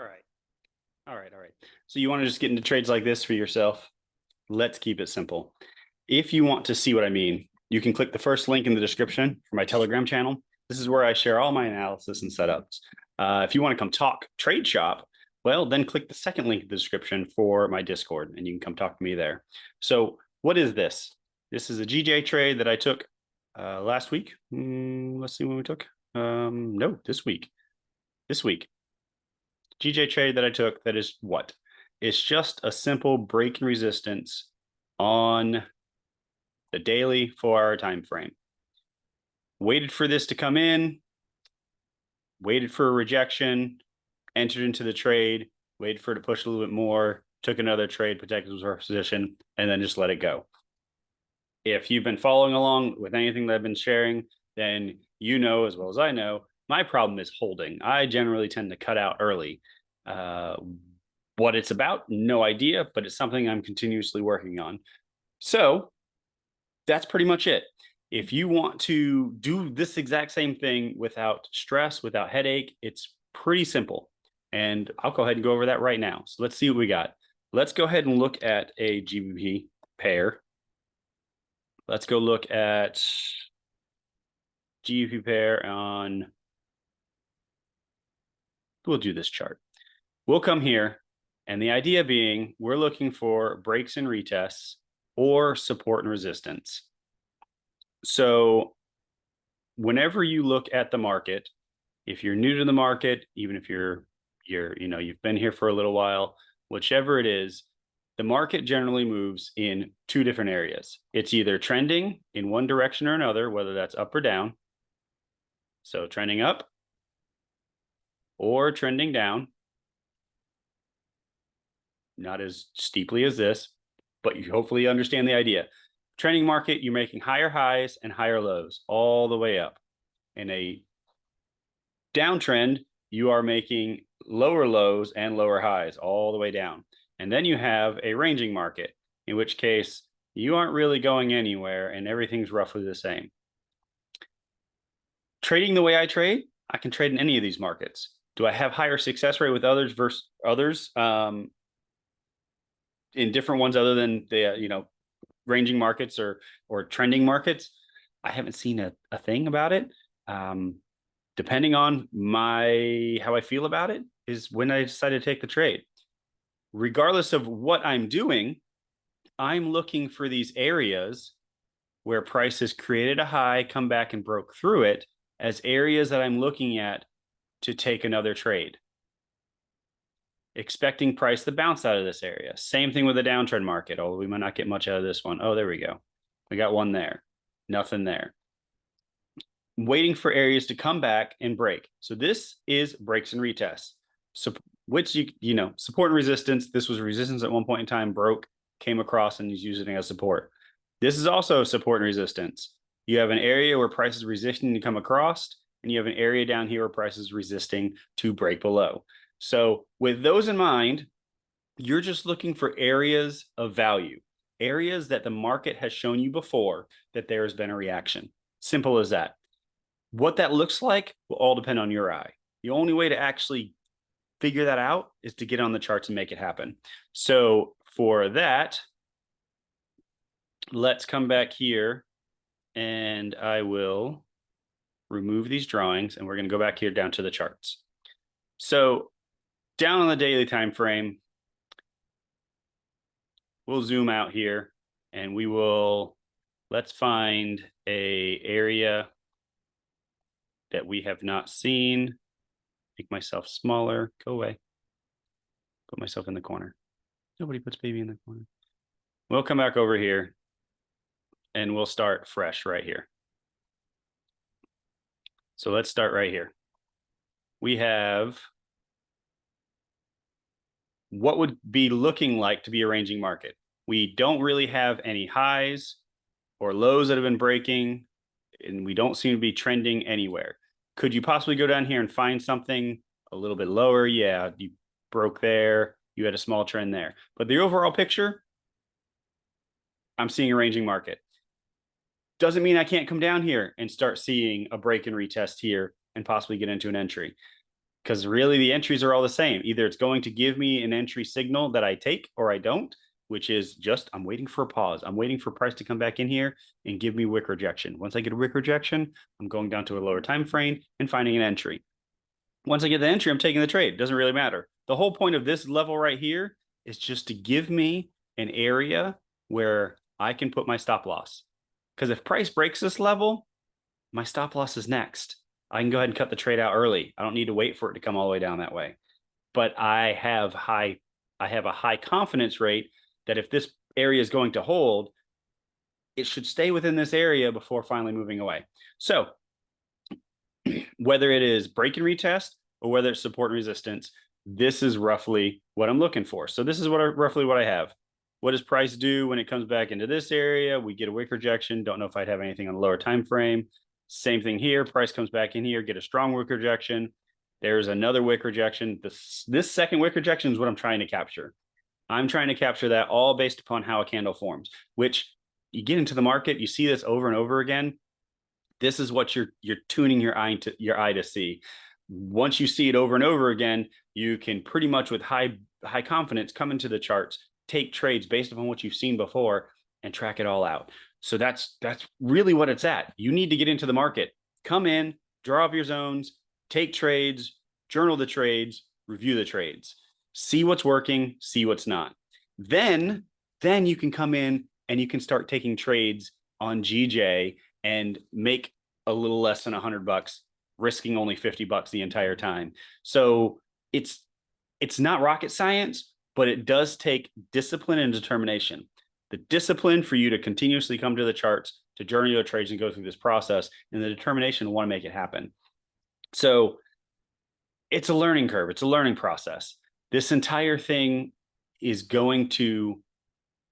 All right. All right. All right. So you want to just get into trades like this for yourself? Let's keep it simple. If you want to see what I mean, you can click the first link in the description for my Telegram channel. This is where I share all my analysis and setups. If you want to come talk trade shop, well, then click the second link in the description for my Discord, and you can come talk to me there. So what is this? This is a GJ trade that I took last week. Let's see when we took. No, this week. This week. GJ trade that I took that is what? It's just a simple break and resistance on the daily 4-hour time frame. Waited for this to come in, waited for a rejection, entered into the trade, waited for it to push a little bit more, took another trade, protected his position, and then just let it go. If you've been following along with anything that I've been sharing, then you know as well as I know, my problem is holding. I generally tend to cut out early. What it's about, no idea, but it's something I'm continuously working on. So that's pretty much it. If you want to do this exact same thing without stress, without headache, it's pretty simple. And I'll go ahead and go over that right now. So let's see what we got. Let's go ahead and look at a GBP pair. Let's go look at GBP pair on, we'll do this chart. We'll come here, and the idea being we're looking for breaks and retests or support and resistance. So whenever you look at the market, if you're new to the market, even if you've been here for a little while, whichever it is, the market generally moves in two different areas. It's either trending in one direction or another, whether that's up or down. So trending up or trending down. Not as steeply as this, but you hopefully understand the idea. Trending market, you're making higher highs and higher lows all the way up. In a downtrend, you are making lower lows and lower highs all the way down. And then you have a ranging market, in which case you aren't really going anywhere and everything's roughly the same. Trading the way I trade, I can trade in any of these markets. Do I have higher success rate with others versus others? In different ones other than the ranging markets or trending markets? I haven't seen a thing about it. Depending on how I feel about it is when I decide to take the trade. Regardless of what I'm doing, I'm looking for these areas where price has created a high, come back and broke through it as areas that I'm looking at to take another trade. Expecting price to bounce out of this area. Same thing with the downtrend market. Oh, we might not get much out of this one. Oh, there we go. We got one there. Nothing there. Waiting for areas to come back and break. So this is breaks and retests. So which support and resistance. This was resistance at one point in time, broke, came across, and is using it as support. This is also support and resistance. You have an area where price is resisting to come across, and you have an area down here where price is resisting to break below. So with those in mind, you're just looking for areas of value, areas that the market has shown you before that there has been a reaction. Simple as that. What that looks like will all depend on your eye. The only way to actually figure that out is to get on the charts and make it happen. So for that, let's come back here and I will remove these drawings and we're going to go back here down to the charts. So down on the daily time frame, we'll zoom out here and let's find a area that we have not seen. Make myself smaller. Go away. Put myself in the corner. Nobody puts baby in the corner. We'll come back over here and we'll start fresh right here. So let's start right here. We have what would be looking like to be a ranging market. We don't really have any highs or lows that have been breaking, and we don't seem to be trending anywhere. Could you possibly go down here and find something a little bit lower? Yeah, you broke there. You had a small trend there. But the overall picture, I'm seeing a ranging market. Doesn't mean I can't come down here and start seeing a break and retest here and possibly get into an entry. because really the entries are all the same. Either it's going to give me an entry signal that I take or I don't, which is just I'm waiting for a pause. I'm waiting for price to come back in here and give me wick rejection. Once I get a wick rejection, I'm going down to a lower time frame and finding an entry. Once I get the entry, I'm taking the trade. It doesn't really matter. The whole point of this level right here is just to give me an area where I can put my stop loss. Because if price breaks this level, my stop loss is next. I can go ahead and cut the trade out early. I don't need to wait for it to come all the way down that way. But I have a high confidence rate that if this area is going to hold, it should stay within this area before finally moving away. So whether it is break and retest or whether it's support and resistance, this is roughly what I'm looking for. So this is roughly what I have. What does price do when it comes back into this area? We get a wick rejection. Don't know if I'd have anything on the lower time frame. Same thing here. Price comes back in here, get a strong wick rejection. There's another wick rejection. This second wick rejection is what I'm trying to capture. I'm trying to capture that all based upon how a candle forms, which you get into the market, you see this over and over again. This is what you're tuning your eye to see. Once you see it over and over again, you can pretty much with high confidence come into the charts, take trades based upon what you've seen before, and track it all out. So that's really what it's at. You need to get into the market, come in, draw up your zones, take trades, journal the trades, review the trades, see what's working, see what's not. Then you can come in and you can start taking trades on GJ and make a little less than $100, risking only $50 the entire time. So it's not rocket science, but it does take discipline and determination. The discipline for you to continuously come to the charts, to journal your trades and go through this process, and the determination to want to make it happen. So it's a learning curve. It's a learning process. This entire thing is going to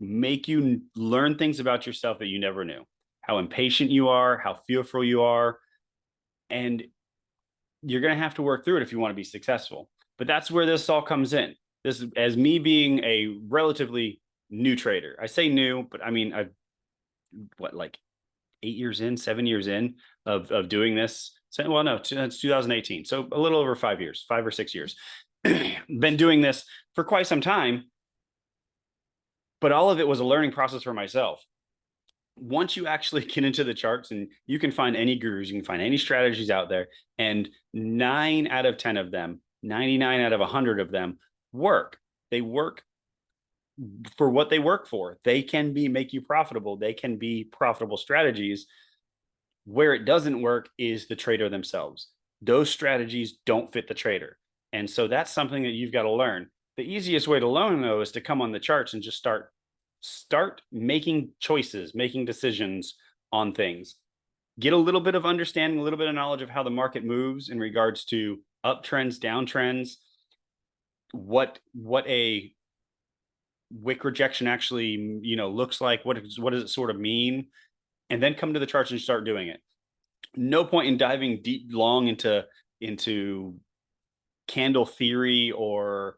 make you learn things about yourself that you never knew. How impatient you are, how fearful you are, and you're going to have to work through it if you want to be successful. But that's where this all comes in. This, as me being a relatively new trader. I say new, but I mean, I've like 8 years in, 7 years in of doing this. So, well, no, it's 2018. So a little over 5 years, 5 or 6 years. Been doing this for quite some time, but all of it was a learning process for myself. Once you actually get into the charts, and you can find any gurus, you can find any strategies out there, and 9 out of 10 of them, 99 out of 100 of them work. They work for what they work for. They can make you profitable. They can be profitable strategies. Where it doesn't work is the trader themselves. Those strategies don't fit the trader. And so that's something that you've got to learn. The easiest way to learn, though, is to come on the charts and just start making choices, making decisions on things. Get a little bit of understanding, a little bit of knowledge of how the market moves in regards to uptrends, downtrends, what a wick rejection actually, looks like, what does it sort of mean, and then come to the charts and start doing it. No point in diving deep long into candle theory or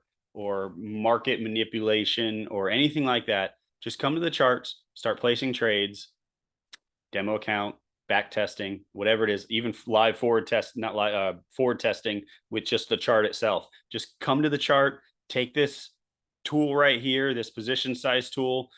market manipulation or anything like that. Just come to the charts, start placing trades, demo account, back testing, whatever it is, even live forward test, not live forward testing with just the chart itself. Just come to the chart, take this tool right here, this position size tool,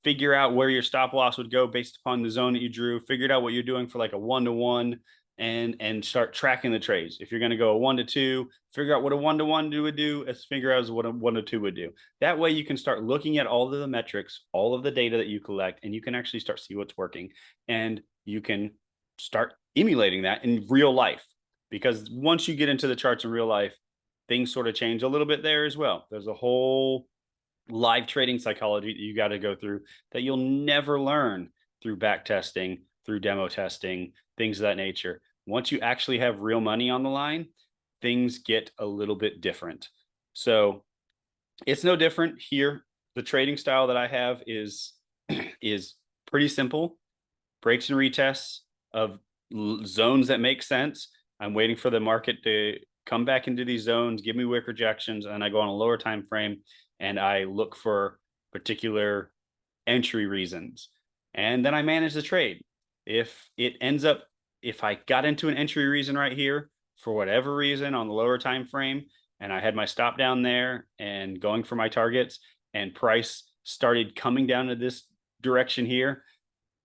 figure out where your stop loss would go based upon the zone that you drew, figure out what you're doing for like a 1-to-1, and start tracking the trades. If you're going to go a 1-to-2, figure out what a 1-to-1 would do, and figure out what a 1-to-2 would do. That way you can start looking at all of the metrics, all of the data that you collect, and you can actually start see what's working. And you can start emulating that in real life. Because once you get into the charts in real life, things sort of change a little bit there as well. There's a whole live trading psychology that you got to go through that you'll never learn through back testing, through demo testing, things of that nature. Once you actually have real money on the line, things get a little bit different. So it's no different here. The trading style that I have is pretty simple. Breaks and retests of zones that make sense. I'm waiting for the market to come back into these zones, give me wick rejections, and I go on a lower time frame and I look for particular entry reasons. And then I manage the trade. If I got into an entry reason right here for whatever reason on the lower time frame, and I had my stop down there and going for my targets, and price started coming down to this direction here,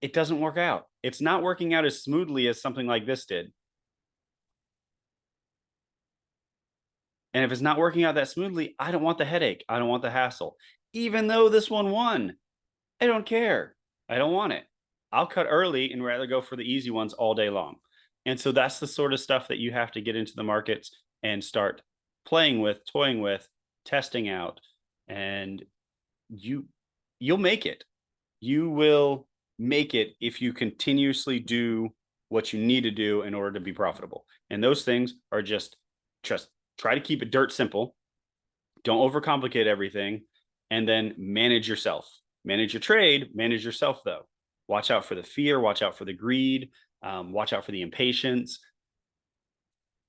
it doesn't work out. It's not working out as smoothly as something like this did. And if it's not working out that smoothly, I don't want the headache. I don't want the hassle. Even though this one won, I don't care. I don't want it. I'll cut early and rather go for the easy ones all day long. And so that's the sort of stuff that you have to get into the markets and start playing with, toying with, testing out, and you'll make it. You will make it if you continuously do what you need to do in order to be profitable. And those things are just try to keep it dirt simple. Don't overcomplicate everything, and then manage yourself. Manage your trade, manage yourself though. Watch out for the fear, watch out for the greed, watch out for the impatience,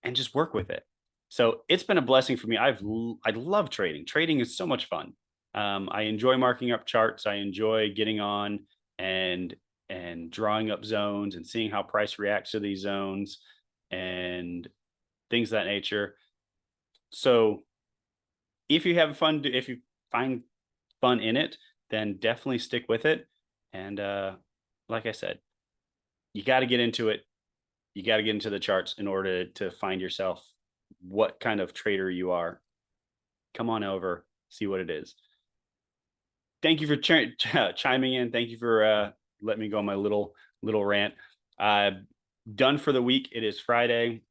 and just work with it. So it's been a blessing for me. I love trading. Trading is so much fun. I enjoy marking up charts. I enjoy getting on and drawing up zones and seeing how price reacts to these zones and things of that nature. So if you have fun, if you find fun in it, then definitely stick with it. And like I said, you got to get into it. You got to get into the charts in order to find yourself what kind of trader you are. Come on over, see what it is. Thank you for chiming in. Thank you for letting me go on my little rant. Done for the week. It is Friday.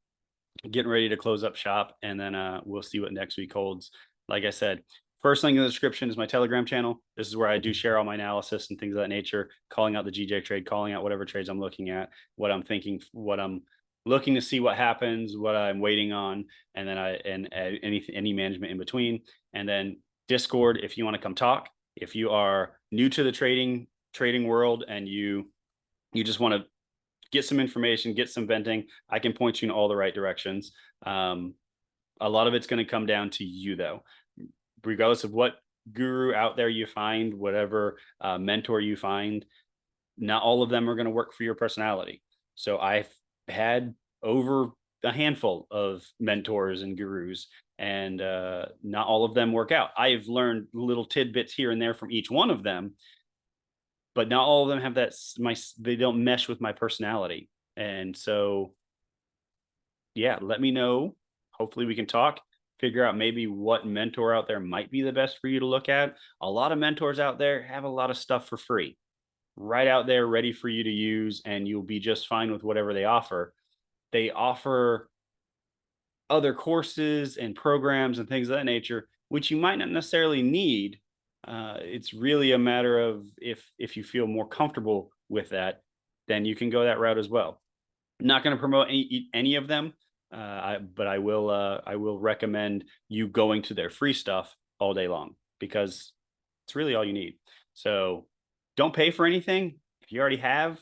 Getting ready to close up shop, and then we'll see what next week holds. Like I said, first link in the description is my Telegram channel. This is where I do share all my analysis and things of that nature, calling out the GJ trade, calling out whatever trades I'm looking at, what I'm thinking, what I'm looking to see what happens, what I'm waiting on, and then any management in between. And then Discord, if you want to come talk. If you are new to the trading world and you just want to get some information, get some venting, I can point you in all the right directions. A lot of it's going to come down to you though. Regardless of what guru out there you find, whatever mentor you find, not all of them are going to work for your personality. So I've had over a handful of mentors and gurus, and not all of them work out. I've learned little tidbits here and there from each one of them, but not all of them have that. They don't mesh with my personality. And so, yeah, let me know. Hopefully we can talk, figure out maybe what mentor out there might be the best for you to look at. A lot of mentors out there have a lot of stuff for free right out there ready for you to use, and you'll be just fine with whatever they offer. They offer other courses and programs and things of that nature, which you might not necessarily need. It's really a matter of if you feel more comfortable with that, then you can go that route as well. I'm not going to promote any of them, but I will recommend you going to their free stuff all day long, because it's really all you need. So don't pay for anything. If you already have,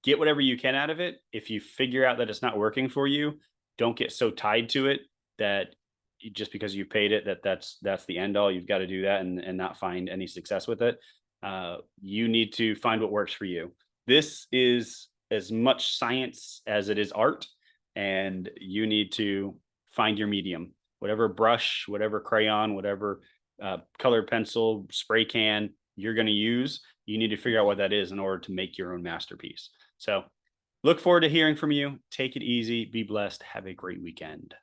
get whatever you can out of it. If you figure out that it's not working for you, don't get so tied to it that just because you paid it, that's the end all. You've got to do that and not find any success with it. You need to find what works for you. This is as much science as it is art, and you need to find your medium. Whatever brush, whatever crayon, whatever colored pencil, spray can you're going to use, you need to figure out what that is in order to make your own masterpiece. So look forward to hearing from you. Take it easy. Be blessed. Have a great weekend.